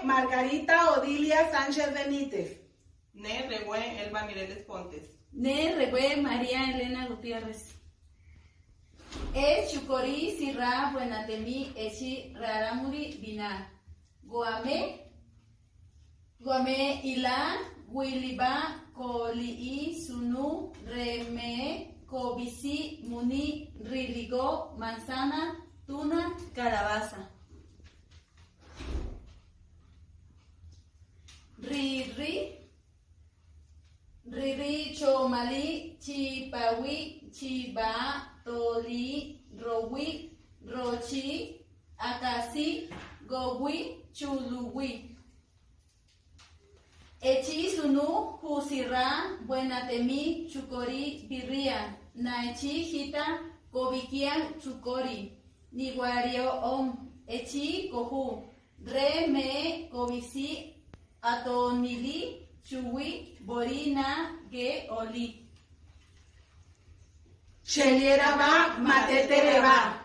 Margarita Odilia Sánchez Benítez. Ne Rehue Elba Mireles Pontes. Ne Rehue María Elena Gutiérrez. E Chucorí Sirra Buenatemi Echi Raramuri Bina. Guame Ila Guiliba Colii Sunu Reme Cobisi Muni Riligo Manzana Tuna Calabaza. Riri Chomali Chipawi Chiba Toli Rowi Rochi Akasi Gowi Chuluwi. Echi Sunu Husirra Buenatemi Chukori Birria Naichi Hita Kobikian Chukori Niguario Om Echi Kohu Re Me Kobisi Atonili Chuwi Borina Ge Oli. Cheliera va, matete va.